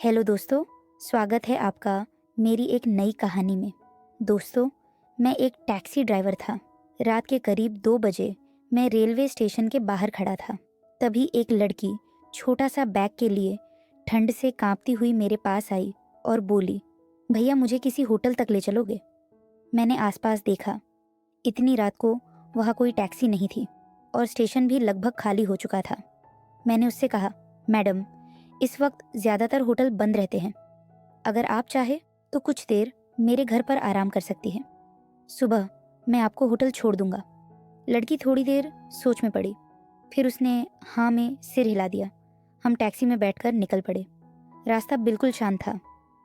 Hello दोस्तों, स्वागत है आपका मेरी एक नई कहानी में। दोस्तों, मैं एक टैक्सी ड्राइवर था। रात के करीब 2 बजे मैं रेलवे स्टेशन के बाहर खड़ा था। तभी एक लड़की छोटा सा बैग के लिए ठंड से कांपती हुई मेरे पास आई और बोली, भैया मुझे किसी होटल तक ले चलोगे? मैंने आसपास देखा। इतनी रात को वहाँ कोई टैक्सी नहीं थी और स्टेशन भी लगभग खाली हो चुका था। मैंने उससे कहा, मैडम, इस वक्त ज़्यादातर होटल बंद रहते हैं। अगर आप चाहे तो कुछ देर मेरे घर पर आराम कर सकती हैं। सुबह मैं आपको होटल छोड़ दूंगा। लड़की थोड़ी देर सोच में पड़ी, फिर उसने हाँ में सिर हिला दिया। हम टैक्सी में बैठकर निकल पड़े। रास्ता बिल्कुल शांत था।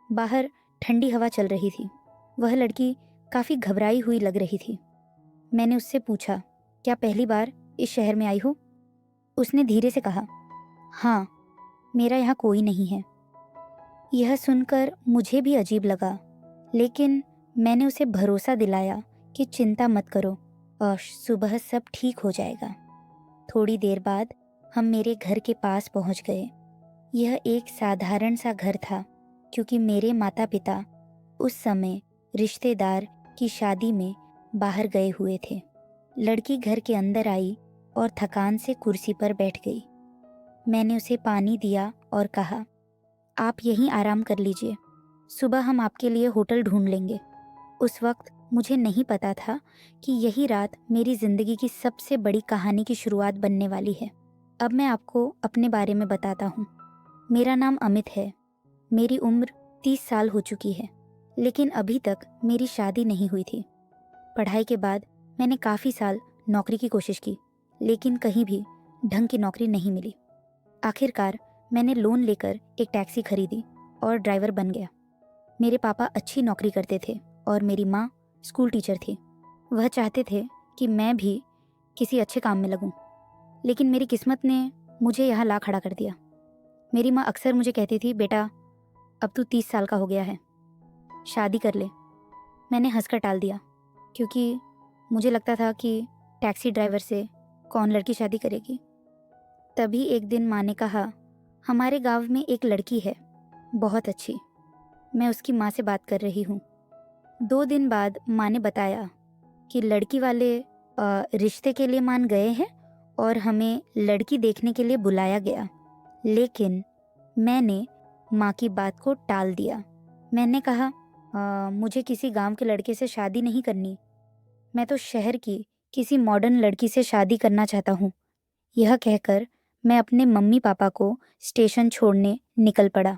बाहर ठंडी हवा चल रही थी। वह लड़की काफ़ी घबराई हुई लग रही थी। मैंने उससे पूछा, क्या पहली बार इस शहर में आई हो? उसने धीरे से कहा, हाँ, मेरा यहाँ कोई नहीं है। यह सुनकर मुझे भी अजीब लगा, लेकिन मैंने उसे भरोसा दिलाया कि चिंता मत करो और सुबह सब ठीक हो जाएगा। थोड़ी देर बाद हम मेरे घर के पास पहुंच गए। यह एक साधारण सा घर था, क्योंकि मेरे माता पिता उस समय रिश्तेदार की शादी में बाहर गए हुए थे। लड़की घर के अंदर आई और थकान से कुर्सी पर बैठ गई। मैंने उसे पानी दिया और कहा, आप यहीं आराम कर लीजिए, सुबह हम आपके लिए होटल ढूंढ लेंगे। उस वक्त मुझे नहीं पता था कि यही रात मेरी ज़िंदगी की सबसे बड़ी कहानी की शुरुआत बनने वाली है। अब मैं आपको अपने बारे में बताता हूँ। मेरा नाम अमित है। मेरी उम्र 30 साल हो चुकी है, लेकिन अभी तक मेरी शादी नहीं हुई थी। पढ़ाई के बाद मैंने काफ़ी साल नौकरी की कोशिश की, लेकिन कहीं भी ढंग की नौकरी नहीं मिली। आखिरकार मैंने लोन लेकर एक टैक्सी खरीदी और ड्राइवर बन गया। मेरे पापा अच्छी नौकरी करते थे और मेरी माँ स्कूल टीचर थी। वह चाहते थे कि मैं भी किसी अच्छे काम में लगूं, लेकिन मेरी किस्मत ने मुझे यहाँ ला खड़ा कर दिया। मेरी माँ अक्सर मुझे कहती थी, बेटा अब तू 30 साल का हो गया है, शादी कर ले। मैंने हंसकर टाल दिया, क्योंकि मुझे लगता था कि टैक्सी ड्राइवर से कौन लड़की शादी करेगी। तभी एक दिन माँ ने कहा, हमारे गांव में एक लड़की है, बहुत अच्छी। मैं उसकी माँ से बात कर रही हूँ। 2 दिन बाद माँ ने बताया कि लड़की वाले रिश्ते के लिए मान गए हैं और हमें लड़की देखने के लिए बुलाया गया। लेकिन मैंने माँ की बात को टाल दिया। मैंने कहा, मुझे किसी गांव के लड़के से शादी नहीं करनी। मैं तो शहर की किसी मॉडर्न लड़की से शादी करना चाहता हूँ। यह कहकर मैं अपने मम्मी पापा को स्टेशन छोड़ने निकल पड़ा।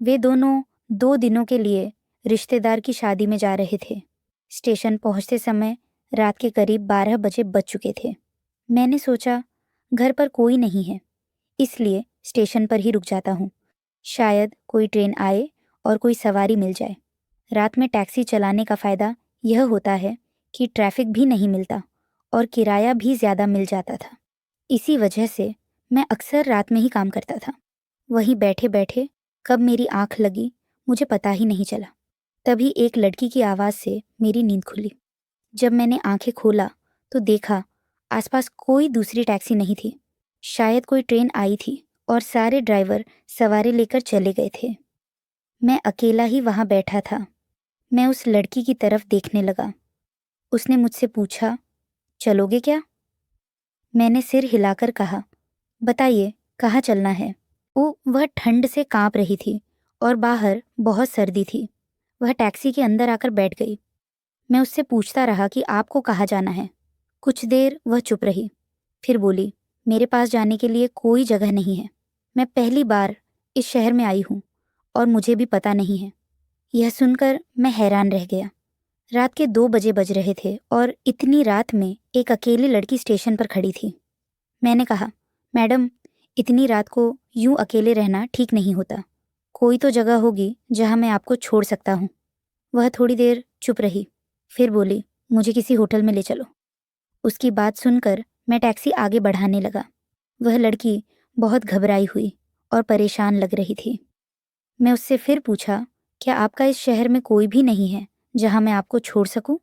वे दोनों 2 दिनों के लिए रिश्तेदार की शादी में जा रहे थे। स्टेशन पहुंचते समय रात के करीब 12 बजे बज चुके थे। मैंने सोचा, घर पर कोई नहीं है, इसलिए स्टेशन पर ही रुक जाता हूँ। शायद कोई ट्रेन आए और कोई सवारी मिल जाए। रात में टैक्सी चलाने का फ़ायदा यह होता है कि ट्रैफिक भी नहीं मिलता और किराया भी ज़्यादा मिल जाता था। इसी वजह से मैं अक्सर रात में ही काम करता था। वहीं बैठे बैठे कब मेरी आंख लगी मुझे पता ही नहीं चला। तभी एक लड़की की आवाज़ से मेरी नींद खुली। जब मैंने आंखें खोला तो देखा आसपास कोई दूसरी टैक्सी नहीं थी। शायद कोई ट्रेन आई थी और सारे ड्राइवर सवारी लेकर चले गए थे। मैं अकेला ही वहाँ बैठा था। मैं उस लड़की की तरफ देखने लगा। उसने मुझसे पूछा, चलोगे क्या? मैंने सिर हिलाकर कहा, बताइए, कहाँ चलना है? वह ठंड से कांप रही थी और बाहर बहुत सर्दी थी। वह टैक्सी के अंदर आकर बैठ गई। मैं उससे पूछता रहा कि आपको कहाँ जाना है। कुछ देर वह चुप रही, फिर बोली, मेरे पास जाने के लिए कोई जगह नहीं है। मैं पहली बार इस शहर में आई हूँ और मुझे भी पता नहीं है। यह सुनकर मैं हैरान रह गया। रात के 2 बजे बज रहे थे और इतनी रात में एक अकेली लड़की स्टेशन पर खड़ी थी। मैंने कहा, मैडम, इतनी रात को यूं अकेले रहना ठीक नहीं होता। कोई तो जगह होगी जहां मैं आपको छोड़ सकता हूँ। वह थोड़ी देर चुप रही, फिर बोली, मुझे किसी होटल में ले चलो। उसकी बात सुनकर मैं टैक्सी आगे बढ़ाने लगा। वह लड़की बहुत घबराई हुई और परेशान लग रही थी। मैं उससे फिर पूछा, क्या आपका इस शहर में कोई भी नहीं है जहां मैं आपको छोड़ सकूं?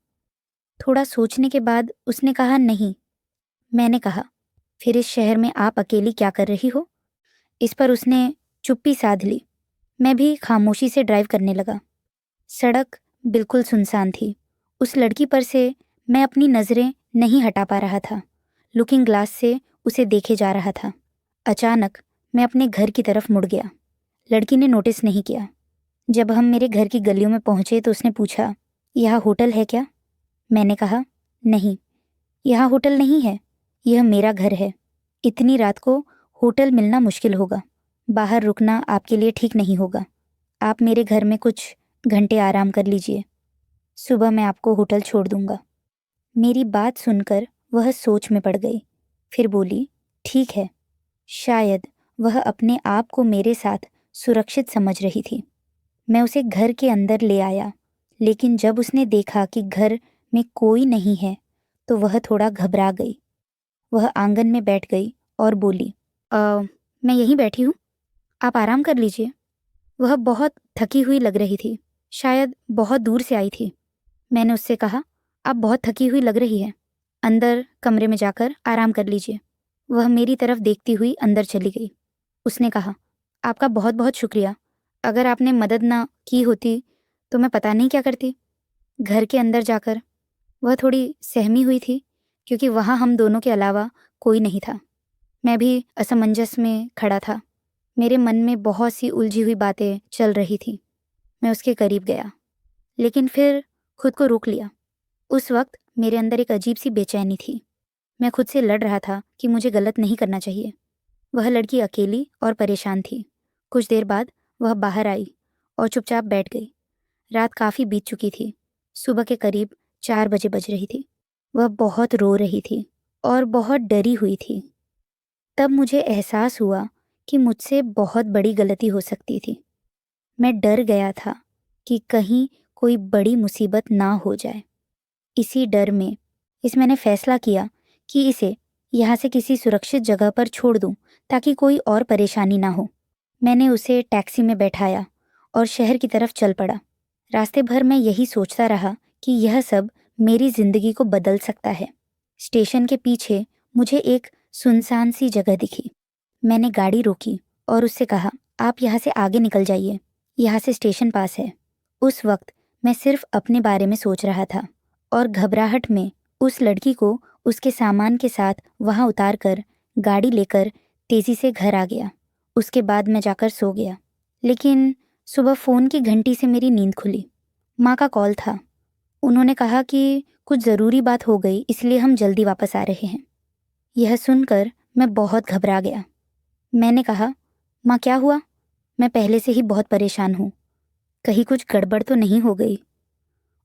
थोड़ा सोचने के बाद उसने कहा, नहीं। मैंने कहा, फिर इस शहर में आप अकेली क्या कर रही हो? इस पर उसने चुप्पी साध ली। मैं भी खामोशी से ड्राइव करने लगा। सड़क बिल्कुल सुनसान थी। उस लड़की पर से मैं अपनी नज़रें नहीं हटा पा रहा था। लुकिंग ग्लास से उसे देखे जा रहा था। अचानक मैं अपने घर की तरफ मुड़ गया। लड़की ने नोटिस नहीं किया। जब हम मेरे घर की गलियों में पहुंचे तो उसने पूछा, यह होटल है क्या? मैंने कहा, नहीं, यह होटल नहीं है, यह मेरा घर है। इतनी रात को होटल मिलना मुश्किल होगा। बाहर रुकना आपके लिए ठीक नहीं होगा। आप मेरे घर में कुछ घंटे आराम कर लीजिए। सुबह मैं आपको होटल छोड़ दूंगा। मेरी बात सुनकर वह सोच में पड़ गई। फिर बोली, ठीक है। शायद वह अपने आप को मेरे साथ सुरक्षित समझ रही थी। मैं उसे घर के अंदर ले आया, लेकिन जब उसने देखा कि घर में कोई नहीं है तो वह थोड़ा घबरा गई। वह आंगन में बैठ गई और बोली, मैं यहीं बैठी हूँ, आप आराम कर लीजिए। वह बहुत थकी हुई लग रही थी, शायद बहुत दूर से आई थी। मैंने उससे कहा, आप बहुत थकी हुई लग रही है, अंदर कमरे में जाकर आराम कर लीजिए। वह मेरी तरफ देखती हुई अंदर चली गई। उसने कहा, आपका बहुत बहुत शुक्रिया। अगर आपने मदद ना की होती तो मैं पता नहीं क्या करती। घर के अंदर जाकर वह थोड़ी सहमी हुई थी, क्योंकि वहाँ हम दोनों के अलावा कोई नहीं था। मैं भी असमंजस में खड़ा था। मेरे मन में बहुत सी उलझी हुई बातें चल रही थी। मैं उसके करीब गया, लेकिन फिर खुद को रोक लिया। उस वक्त मेरे अंदर एक अजीब सी बेचैनी थी। मैं खुद से लड़ रहा था कि मुझे गलत नहीं करना चाहिए। वह लड़की अकेली और परेशान थी। कुछ देर बाद वह बाहर आई और चुपचाप बैठ गई। रात काफ़ी बीत चुकी थी। सुबह के करीब 4 बजे बज रही थी। वह बहुत रो रही थी और बहुत डरी हुई थी। तब मुझे एहसास हुआ कि मुझसे बहुत बड़ी गलती हो सकती थी। मैं डर गया था कि कहीं कोई बड़ी मुसीबत ना हो जाए। इसी डर में मैंने फैसला किया कि इसे यहाँ से किसी सुरक्षित जगह पर छोड़ दूँ, ताकि कोई और परेशानी ना हो। मैंने उसे टैक्सी में बैठाया और शहर की तरफ चल पड़ा। रास्ते भर मैं यही सोचता रहा कि यह सब मेरी जिंदगी को बदल सकता है। स्टेशन के पीछे मुझे एक सुनसान सी जगह दिखी। मैंने गाड़ी रोकी और उससे कहा, आप यहाँ से आगे निकल जाइए, यहाँ से स्टेशन पास है। उस वक्त मैं सिर्फ अपने बारे में सोच रहा था और घबराहट में उस लड़की को उसके सामान के साथ वहाँ उतार कर गाड़ी लेकर तेज़ी से घर आ गया। उसके बाद मैं जाकर सो गया। लेकिन सुबह फ़ोन की घंटी से मेरी नींद खुली। माँ का कॉल था। उन्होंने कहा कि कुछ ज़रूरी बात हो गई, इसलिए हम जल्दी वापस आ रहे हैं। यह सुनकर मैं बहुत घबरा गया। मैंने कहा, माँ क्या हुआ? मैं पहले से ही बहुत परेशान हूँ, कहीं कुछ गड़बड़ तो नहीं हो गई?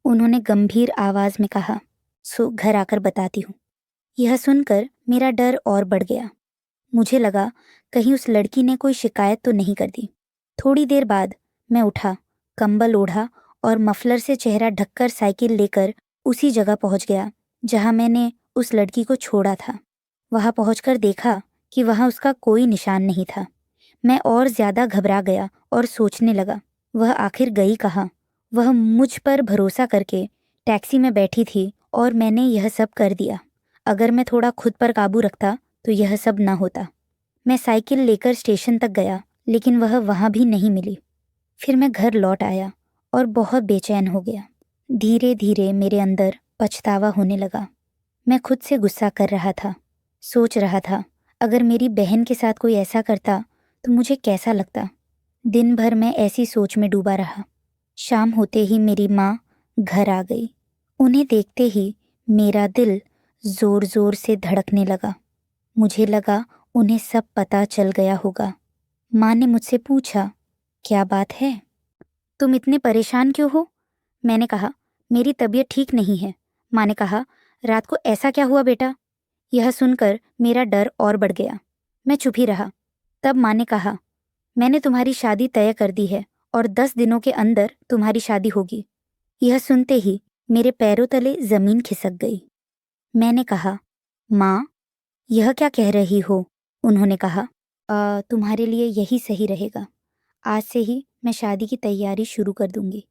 उन्होंने गंभीर आवाज़ में कहा, सो घर आकर बताती हूँ। यह सुनकर मेरा डर और बढ़ गया। मुझे लगा कहीं उस लड़की ने कोई शिकायत तो नहीं कर दी। थोड़ी देर बाद मैं उठा, कंबल ओढ़ा और मफलर से चेहरा ढककर साइकिल लेकर उसी जगह पहुंच गया जहां मैंने उस लड़की को छोड़ा था। वहां पहुंचकर देखा कि वहां उसका कोई निशान नहीं था। मैं और ज्यादा घबरा गया और सोचने लगा, वह आखिर गई कहाँ? वह मुझ पर भरोसा करके टैक्सी में बैठी थी और मैंने यह सब कर दिया। अगर मैं थोड़ा खुद पर काबू रखता तो यह सब ना होता। मैं साइकिल लेकर स्टेशन तक गया, लेकिन वह वहाँ भी नहीं मिली। फिर मैं घर लौट आया और बहुत बेचैन हो गया। धीरे धीरे मेरे अंदर पछतावा होने लगा। मैं खुद से गुस्सा कर रहा था। सोच रहा था, अगर मेरी बहन के साथ कोई ऐसा करता तो मुझे कैसा लगता। दिन भर मैं ऐसी सोच में डूबा रहा। शाम होते ही मेरी माँ घर आ गई। उन्हें देखते ही मेरा दिल जोर जोर से धड़कने लगा। मुझे लगा उन्हें सब पता चल गया होगा। माँ ने मुझसे पूछा, क्या बात है, तुम इतने परेशान क्यों हो? मैंने कहा, मेरी तबीयत ठीक नहीं है। माँ ने कहा, रात को ऐसा क्या हुआ बेटा? यह सुनकर मेरा डर और बढ़ गया। मैं चुप ही रहा। तब माँ ने कहा, मैंने तुम्हारी शादी तय कर दी है और 10 दिनों के अंदर तुम्हारी शादी होगी। यह सुनते ही मेरे पैरों तले जमीन खिसक गई। मैंने कहा, माँ, यह क्या कह रही हो? उन्होंने कहा, तुम्हारे लिए यही सही रहेगा। आज से ही मैं शादी की तैयारी शुरू कर दूंगी।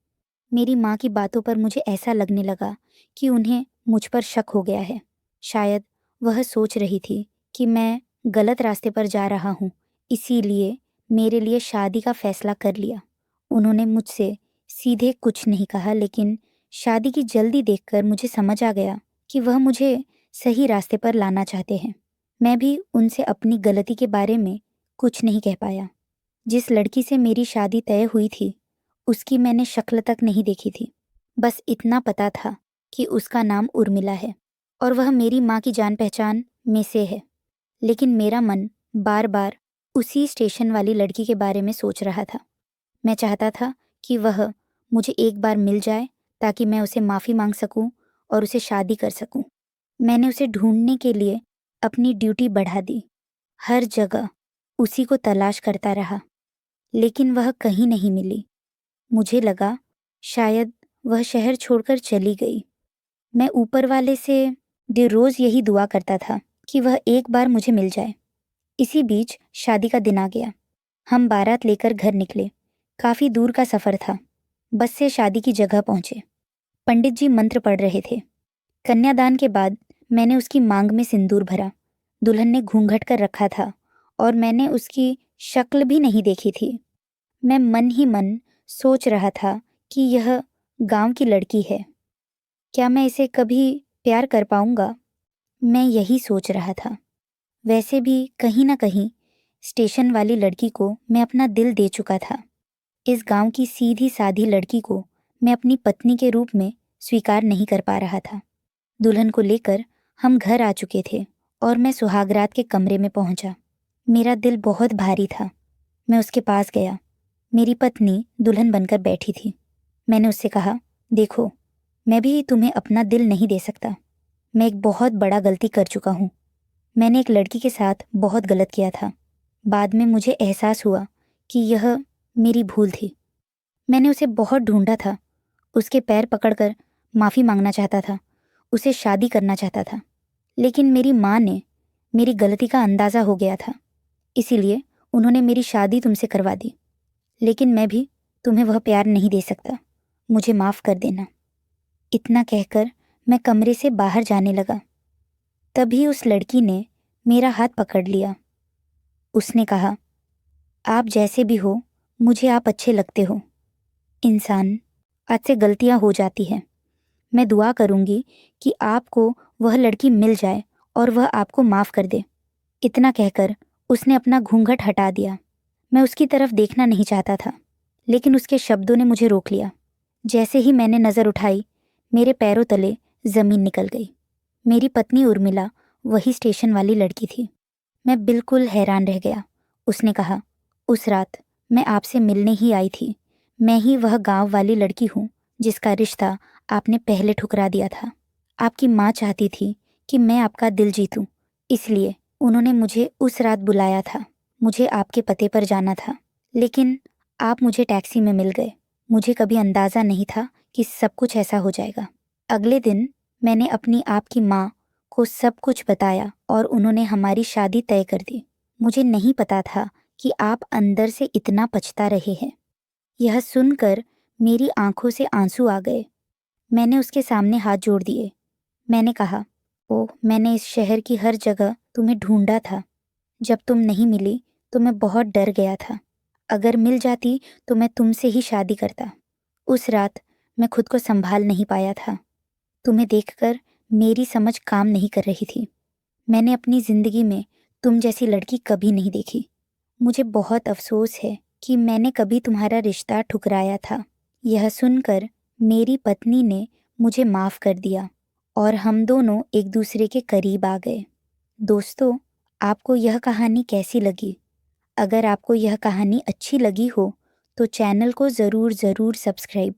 मेरी माँ की बातों पर मुझे ऐसा लगने लगा कि उन्हें मुझ पर शक हो गया है। शायद वह सोच रही थी कि मैं गलत रास्ते पर जा रहा हूँ, इसीलिए मेरे लिए शादी का फैसला कर लिया। उन्होंने मुझसे सीधे कुछ नहीं कहा, लेकिन शादी की जल्दी देखकर मुझे समझ आ गया कि वह मुझे सही रास्ते पर लाना चाहते हैं। मैं भी उनसे अपनी गलती के बारे में कुछ नहीं कह पाया। जिस लड़की से मेरी शादी तय हुई थी, उसकी मैंने शक्ल तक नहीं देखी थी। बस इतना पता था कि उसका नाम उर्मिला है और वह मेरी माँ की जान पहचान में से है। लेकिन मेरा मन बार बार उसी स्टेशन वाली लड़की के बारे में सोच रहा था। मैं चाहता था कि वह मुझे एक बार मिल जाए ताकि मैं उसे माफ़ी मांग सकूं और उसे शादी कर सकूं। मैंने उसे ढूंढने के लिए अपनी ड्यूटी बढ़ा दी। हर जगह उसी को तलाश करता रहा, लेकिन वह कहीं नहीं मिली। मुझे लगा शायद वह शहर छोड़कर चली गई। मैं ऊपर वाले से रोज़ यही दुआ करता था कि वह एक बार मुझे मिल जाए। इसी बीच शादी का दिन आ गया। हम बारात लेकर घर निकले। काफ़ी दूर का सफ़र था। बस से शादी की जगह पहुंचे। पंडित जी मंत्र पढ़ रहे थे। कन्यादान के बाद मैंने उसकी मांग में सिंदूर भरा। दुल्हन ने घूंघट कर रखा था और मैंने उसकी शक्ल भी नहीं देखी थी। मैं मन ही मन सोच रहा था कि यह गांव की लड़की है। क्या मैं इसे कभी प्यार कर पाऊंगा? मैं यही सोच रहा था। वैसे भी कहीं ना कहीं स्टेशन वाली लड़की को मैं अपना दिल दे चुका था। इस गांव की सीधी साधी लड़की को मैं अपनी पत्नी के रूप में स्वीकार नहीं कर पा रहा था। दुल्हन को लेकर हम घर आ चुके थे और मैं सुहागरात के कमरे में पहुंचा। मेरा दिल बहुत भारी था। मैं उसके पास गया। मेरी पत्नी दुल्हन बनकर बैठी थी। मैंने उससे कहा, देखो, मैं भी तुम्हें अपना दिल नहीं दे सकता। मैं एक बहुत बड़ा गलती कर चुका हूँ। मैंने एक लड़की के साथ बहुत गलत किया था। बाद में मुझे एहसास हुआ कि यह मेरी भूल थी। मैंने उसे बहुत ढूंढा था। उसके पैर पकड़कर माफ़ी मांगना चाहता था। उसे शादी करना चाहता था। लेकिन मेरी माँ ने मेरी गलती का अंदाज़ा हो गया था, इसीलिए उन्होंने मेरी शादी तुमसे करवा दी। लेकिन मैं भी तुम्हें वह प्यार नहीं दे सकता। मुझे माफ़ कर देना। इतना कहकर मैं कमरे से बाहर जाने लगा। तभी उस लड़की ने मेरा हाथ पकड़ लिया। उसने कहा, आप जैसे भी हो, मुझे आप अच्छे लगते हो। इंसान, आज से गलतियां हो जाती हैं। मैं दुआ करूंगी कि आपको वह लड़की मिल जाए और वह आपको माफ़ कर दे। इतना कहकर उसने अपना घूंघट हटा दिया। मैं उसकी तरफ देखना नहीं चाहता था, लेकिन उसके शब्दों ने मुझे रोक लिया। जैसे ही मैंने नज़र उठाई, मेरे पैरों तले ज़मीन निकल गई। मेरी पत्नी उर्मिला वही स्टेशन वाली लड़की थी। मैं बिल्कुल हैरान रह गया। उसने कहा, उस रात मैं आपसे मिलने ही आई थी। मैं ही वह गांव वाली लड़की हूँ जिसका रिश्ता आपने पहले ठुकरा दिया था। आपकी माँ चाहती थी कि मैं आपका दिल जीतूं, इसलिए उन्होंने मुझे उस रात बुलाया था। मुझे आपके पते पर जाना था, लेकिन आप मुझे टैक्सी में मिल गए। मुझे कभी अंदाज़ा नहीं था कि सब कुछ ऐसा हो जाएगा। अगले दिन मैंने अपनी आपकी माँ को सब कुछ बताया और उन्होंने हमारी शादी तय कर दी। मुझे नहीं पता था कि आप अंदर से इतना पछता रहे हैं। यह सुनकर मेरी आंखों से आंसू आ गए। मैंने उसके सामने हाथ जोड़ दिए। मैंने कहा, ओह, मैंने इस शहर की हर जगह तुम्हें ढूंढा था। जब तुम नहीं मिली तो मैं बहुत डर गया था। अगर मिल जाती तो मैं तुमसे ही शादी करता। उस रात मैं खुद को संभाल नहीं पाया था। तुम्हें देखकर मेरी समझ काम नहीं कर रही थी। मैंने अपनी ज़िंदगी में तुम जैसी लड़की कभी नहीं देखी। मुझे बहुत अफसोस है कि मैंने कभी तुम्हारा रिश्ता ठुकराया था। यह सुनकर मेरी पत्नी ने मुझे माफ़ कर दिया और हम दोनों एक दूसरे के करीब आ गए। दोस्तों, आपको यह कहानी कैसी लगी? अगर आपको यह कहानी अच्छी लगी हो तो चैनल को ज़रूर सब्सक्राइब